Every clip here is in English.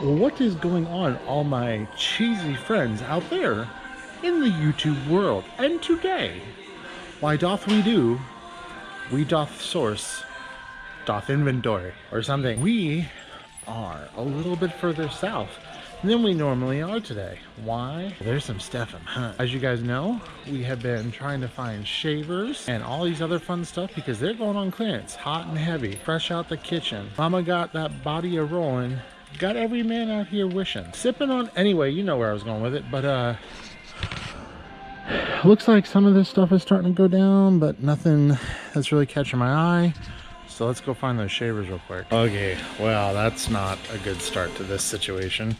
What is going on, all my cheesy friends out there in the YouTube world? And today, why doth we do? We doth source, doth inventory, or something. We are a little bit further south than we normally are today. Why? There's some stuff in hunt. As you guys know, we have been trying to find shavers and all these other fun stuff because they're going on clearance, hot and heavy, fresh out the kitchen. Mama got that body a rolling. Got every man out here wishing. Sipping on, anyway, you know where I was going with it, but looks like some of this stuff is starting to go down, but nothing that's really catching my eye. So let's go find those shavers real quick. Okay, well, that's not a good start to this situation.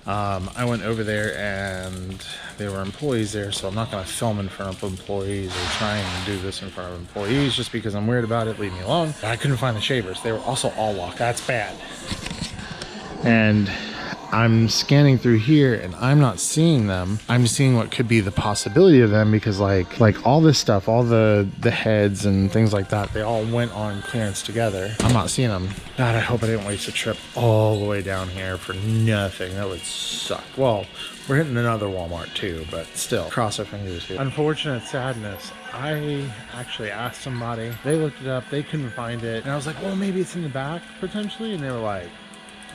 I went over there and there were employees there, so I'm not going to film in front of employees or try and do this in front of employees just because I'm weird about it. Leave me alone. I couldn't find the shavers. They were also all locked. That's bad. And I'm scanning through here and I'm not seeing them. I'm seeing what could be the possibility of them because like all this stuff, all the heads and things like that, they all went on clearance together. I'm not seeing them. God, I hope I didn't waste a trip all the way down here for nothing. That would suck. Well, we're hitting another Walmart too, but still, cross our fingers here. Unfortunate sadness. I actually asked somebody, they looked it up, they couldn't find it. And I was like, well, maybe it's in the back potentially. And they were like,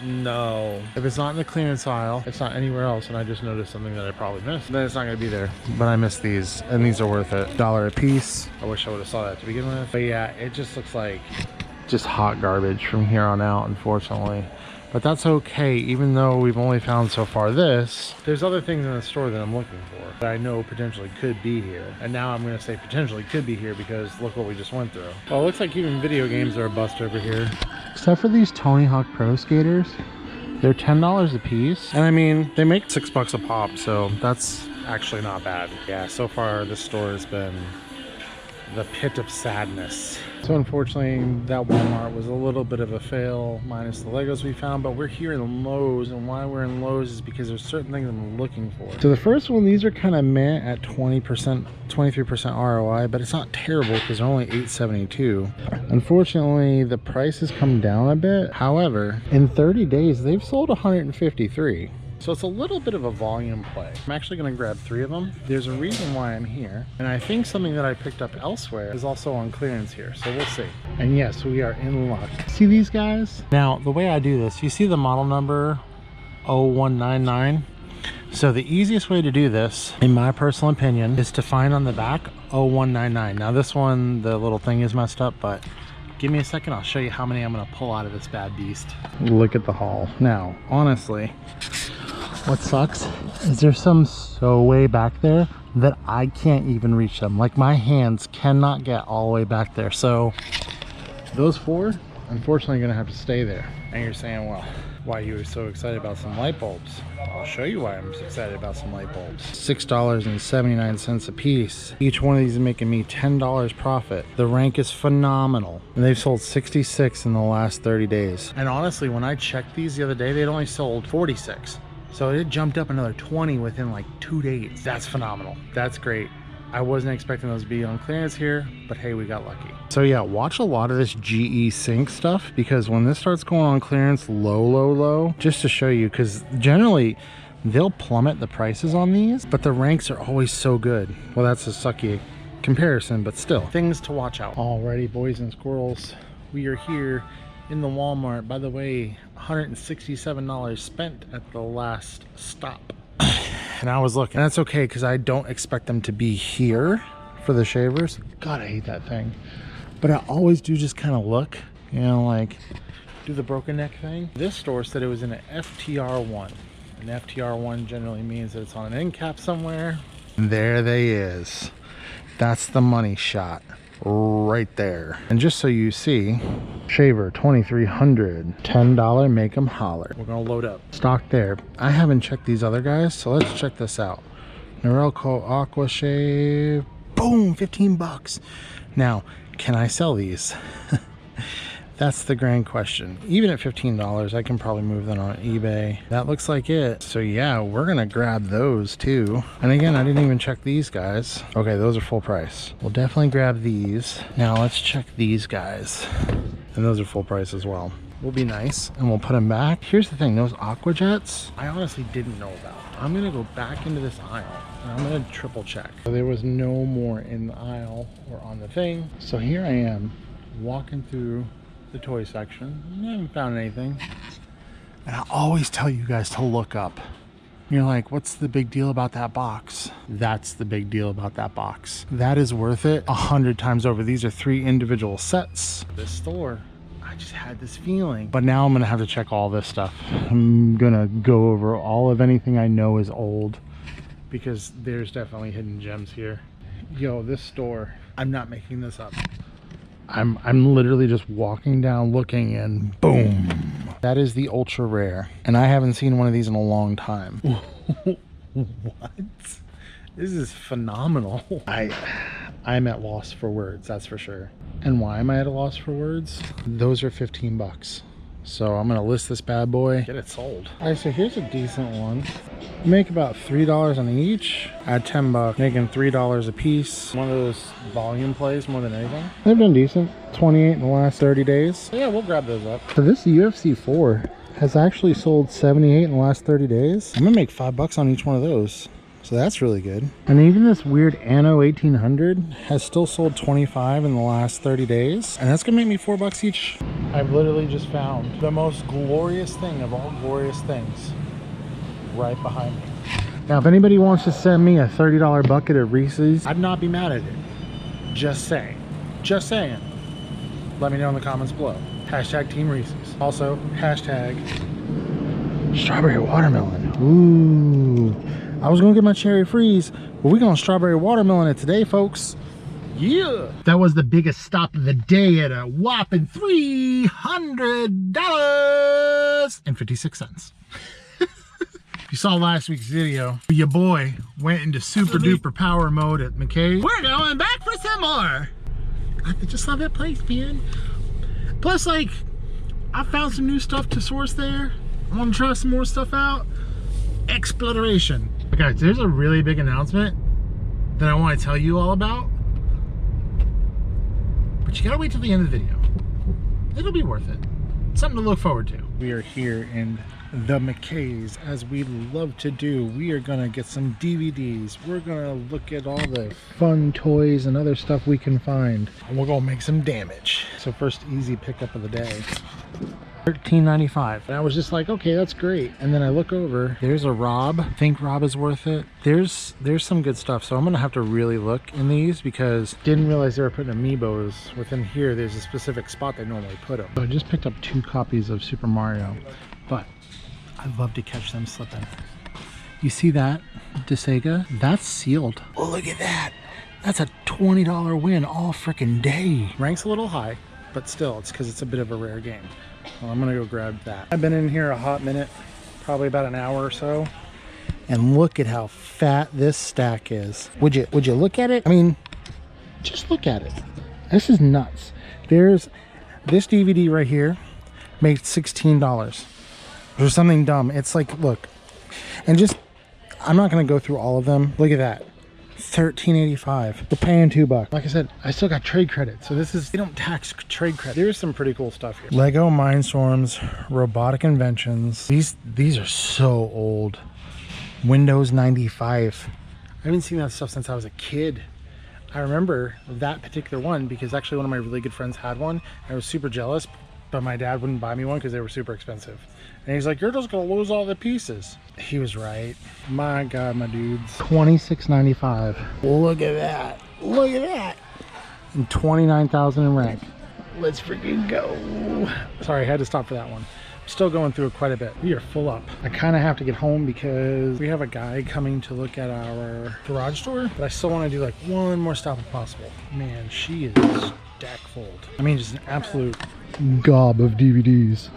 no, if it's not in the clearance aisle, it's not anywhere else, and I just noticed something that I probably missed, then it's not going to be there. But I missed these, and these are worth it. $1 a piece. I wish I would have saw that to begin with. But yeah, it just looks like just hot garbage from here on out, unfortunately. But that's okay, even though we've only found so far this. There's other things in the store that I'm looking for that I know potentially could be here. And now I'm going to say potentially could be here because look what we just went through. Well, it looks like even video games are a bust over here. Except for these Tony Hawk Pro skaters. They're $10 a piece. And I mean, they make $6 a pop, so that's actually not bad. Yeah, so far this store has been the pit of sadness. So unfortunately that Walmart was a little bit of a fail minus the Legos we found, but we're here in Lowe's, and why we're in Lowe's is because there's certain things I'm looking for. So the first one, these are kind of meh at 20%, 23% ROI, but it's not terrible because they're only $8.72. Unfortunately, the price has come down a bit. However, in 30 days, they've sold 153. So it's a little bit of a volume play. I'm actually going to grab 3 of them. There's a reason why I'm here. And I think something that I picked up elsewhere is also on clearance here. So we'll see. And yes, we are in luck. See these guys? Now, the way I do this, you see the model number 0199? So the easiest way to do this, in my personal opinion, is to find on the back 0199. Now this one, the little thing is messed up, but give me a second. I'll show you how many I'm going to pull out of this bad beast. Look at the haul. Now, honestly, what sucks is there's some so way back there that I can't even reach them. Like my hands cannot get all the way back there. So those 4, unfortunately, are gonna have to stay there. And you're saying, well, why you were so excited about some light bulbs? I'll show you why I'm excited about some light bulbs. $6.79 a piece. Each one of these is making me $10 profit. The rank is phenomenal. And they've sold 66 in the last 30 days. And honestly, when I checked these the other day, they'd only sold 46. So it jumped up another 20 within like 2 days. That's phenomenal. That's great. I wasn't expecting those to be on clearance here, but hey, we got lucky. So yeah, watch a lot of this GE Sync stuff because when this starts going on clearance low, just to show you, because generally they'll plummet the prices on these, but the ranks are always so good. Well, that's a sucky comparison, but still, things to watch out. Alrighty, boys and squirrels, we are here in the Walmart. By the way, $167 spent at the last stop. And I was looking, and that's okay because I don't expect them to be here for the shavers. God, I hate that thing. But I always do just kind of look, you know, like do the broken neck thing. This store said it was in an FTR1. An FTR1 generally means that it's on an end cap somewhere. And there they is. That's the money shot right there. And just so you see, shaver 2300, $10, make them holler. We're gonna load up stock there. I haven't checked these other guys, so let's check this out. Norelco Aqua Shave, boom, 15 bucks. Now, can I sell these? That's the grand question. Even at $15, I can probably move them on eBay. That looks like it. So yeah, we're gonna grab those too. And again, I didn't even check these guys. Okay, those are full price. We'll definitely grab these. Now let's check these guys. And those are full price as well. will be nice, and we'll put them back. Here's the thing, those Aqua Jets, I honestly didn't know about. I'm gonna go back into this aisle and I'm gonna triple check. So there was no more in the aisle or on the thing. So here I am walking through the toy section. I haven't found anything. And I always tell you guys to look up. You're like, what's the big deal about that box? That's the big deal about that box. That is worth it 100 times over. These are 3 individual sets. This store, I just had this feeling. But now I'm gonna have to check all this stuff. I'm gonna go over all of anything I know is old, because there's definitely hidden gems here. Yo, this store, I'm not making this up. I'm literally just walking down looking, and boom. That is the ultra rare, and I haven't seen one of these in a long time. What? This is phenomenal. I'm at loss for words, that's for sure. And why am I at a loss for words? Those are 15 bucks. So I'm gonna list this bad boy, get it sold. All right, so here's a decent one. Make about $3 on each. Add 10 bucks, making $3 a piece. One of those volume plays more than anything. They've been decent. 28 in the last 30 days. So yeah, we'll grab those up. So this UFC 4 has actually sold 78 in the last 30 days. I'm gonna make $5 on each one of those. So that's really good. And even this weird Anno 1800 has still sold 25 in the last 30 days. And that's gonna make me $4 each. I've literally just found the most glorious thing of all glorious things right behind me. Now, if anybody wants to send me a $30 bucket of Reese's, I'd not be mad at it. Just saying. Just saying. Let me know in the comments below. Hashtag Team Reese's. Also, hashtag strawberry watermelon. Ooh. I was gonna get my cherry freeze, but we're gonna strawberry watermelon it today, folks. Yeah. That was the biggest stop of the day at a whopping $300.56. If you saw last week's video, your boy went into super duper power mode at McKay. We're going back for some more. I just love that place, man. Plus, like, I found some new stuff to source there. I want to try some more stuff out. Exploration. Okay, there's a really big announcement that I want to tell you all about. But you gotta wait till the end of the video. It'll be worth it. Something to look forward to. We are here in the McKays, as we love to do. We are gonna get some DVDs. We're gonna look at all the fun toys and other stuff we can find. And we're gonna make some damage. So first easy pickup of the day. $13.95. And I was just like, okay, that's great. And then I look over, there's a Rob. I think Rob is worth it. There's some good stuff. So I'm gonna have to really look in these, because didn't realize they were putting amiibos within here. There's a specific spot they normally put them. So I just picked up 2 copies of Super Mario, but I'd love to catch them slipping. You see that, DeSega? That's sealed. Oh, look at that. That's a $20 win all freaking day. Rank's a little high, but still, it's because it's a bit of a rare game. Well, I'm gonna go grab that. I've been in here a hot minute, probably about an hour or so. And look at how fat this stack is. Would you look at it? I mean, just look at it. This is nuts. There's this DVD right here, made $16. There's something dumb. It's like, look, and just, I'm not gonna go through all of them. Look at that. $13.85. We're paying $2. Like I said, I still got trade credit, so this is, they don't tax trade credit. There's some pretty cool stuff here. Lego Mindstorms, Robotic Inventions. These are so old. Windows 95. I haven't seen that stuff since I was a kid. I remember that particular one because actually one of my really good friends had one. I was super jealous, but my dad wouldn't buy me one because they were super expensive. And he's like, you're just gonna lose all the pieces. He was right. My God, my dudes. $26.95. Look at that. Look at that. And 29,000 in rank. Let's freaking go. Sorry, I had to stop for that one. I'm still going through it quite a bit. We are full up. I kind of have to get home because we have a guy coming to look at our garage door, but I still want to do like one more stop if possible. Man, she is stack full. I mean, just an absolute gob of DVDs.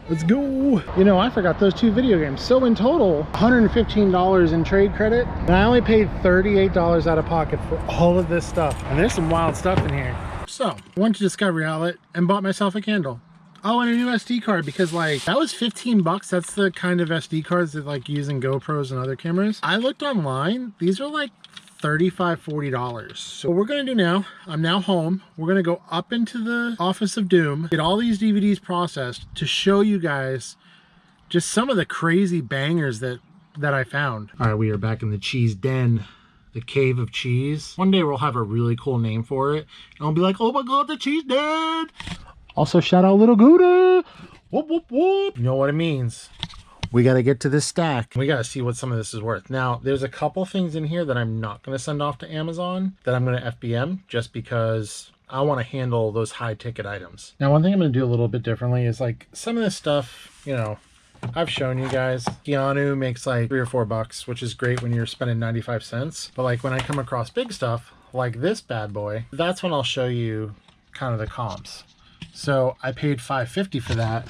Let's go. You know, I forgot those 2 video games. So in total, $115 in trade credit. And I only paid $38 out of pocket for all of this stuff. And there's some wild stuff in here. So, I went to Discovery Outlet and bought myself a candle. Oh, and a new SD card, because like, that was 15 bucks. That's the kind of SD cards that like using GoPros and other cameras. I looked online. These are like $35–40. So what we're gonna do now, I'm now home. We're gonna go up into the Office of Doom, get all these DVDs processed to show you guys just some of the crazy bangers that I found. All right, we are back in the cheese den, the cave of cheese. One day we'll have a really cool name for it, and I'll be like, oh my God, the cheese den. Also shout out Little Gouda. Whoop, whoop, whoop. You know what it means. We got to get to this stack. We got to see what some of this is worth. Now, there's a couple things in here that I'm not going to send off to Amazon that I'm going to FBM just because I want to handle those high ticket items. Now, one thing I'm going to do a little bit differently is like some of this stuff, you know, I've shown you guys. Keanu makes like $3 or $4, which is great when you're spending 95 cents. But like when I come across big stuff like this bad boy, that's when I'll show you kind of the comps. So I paid $5.50 for that.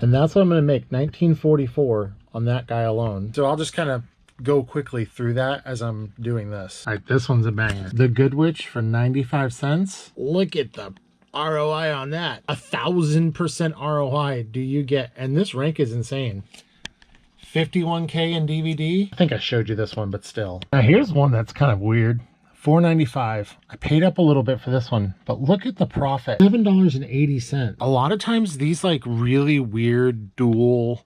And that's what I'm going to make, $19.44 on that guy alone. So I'll just kind of go quickly through that as I'm doing this. All right, this one's a banger. The Good Witch for 95 cents. Look at the ROI on that. 1,000% ROI do you get? And this rank is insane. 51K in DVD. I think I showed you this one, but still. Now here's one that's kind of weird. $4.95. I paid up a little bit for this one, but look at the profit. $7.80. A lot of times these like really weird dual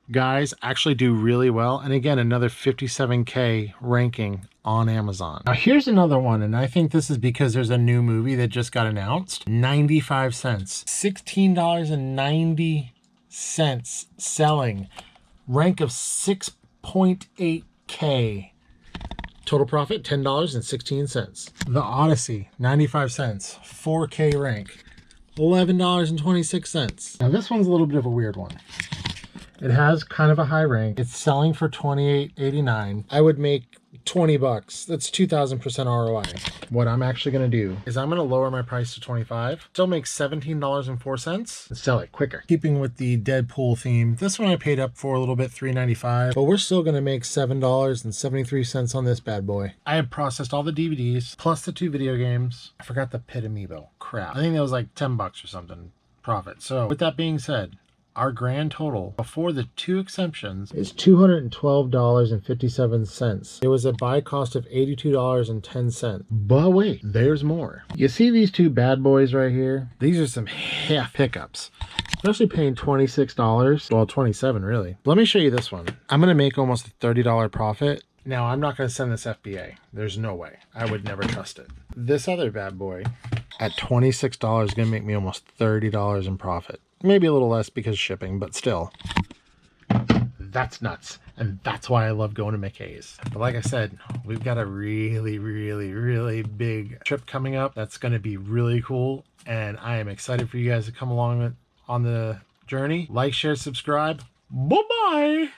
guys actually do really well. And again, another 57K ranking on Amazon. Now here's another one, and I think this is because there's a new movie that just got announced. 95 cents. $16.90 selling. Rank of 6.8K. Total profit, $10.16. The Odyssey, 95 cents. 4K rank, $11.26. Now this one's a little bit of a weird one. It has kind of a high rank. It's selling for $28.89. I would make $20. That's 2,000% ROI. What I'm actually gonna do is I'm gonna lower my price to $25. Still make $17.04 and sell it quicker. Keeping with the Deadpool theme, this one I paid up for a little bit, $3.95, but we're still gonna make $7.73 on this bad boy. I have processed all the DVDs plus the 2 video games. I forgot the Pit Amiibo. Crap. I think that was like $10 or something profit. So with that being said, our grand total before the 2 exemptions is $212.57. It was a buy cost of $82.10. But wait, there's more. You see these 2 bad boys right here? These are some half pickups. Especially paying $26, well, $27 really. Let me show you this one. I'm gonna make almost a $30 profit. Now, I'm not gonna send this FBA. There's no way. I would never trust it. This other bad boy at $26 is gonna make me almost $30 in profit. Maybe a little less because shipping, but still. That's nuts. And that's why I love going to McKay's. But like I said, we've got a really, really, really big trip coming up. That's going to be really cool. And I am excited for you guys to come along on the journey. Like, share, subscribe. Bye-bye.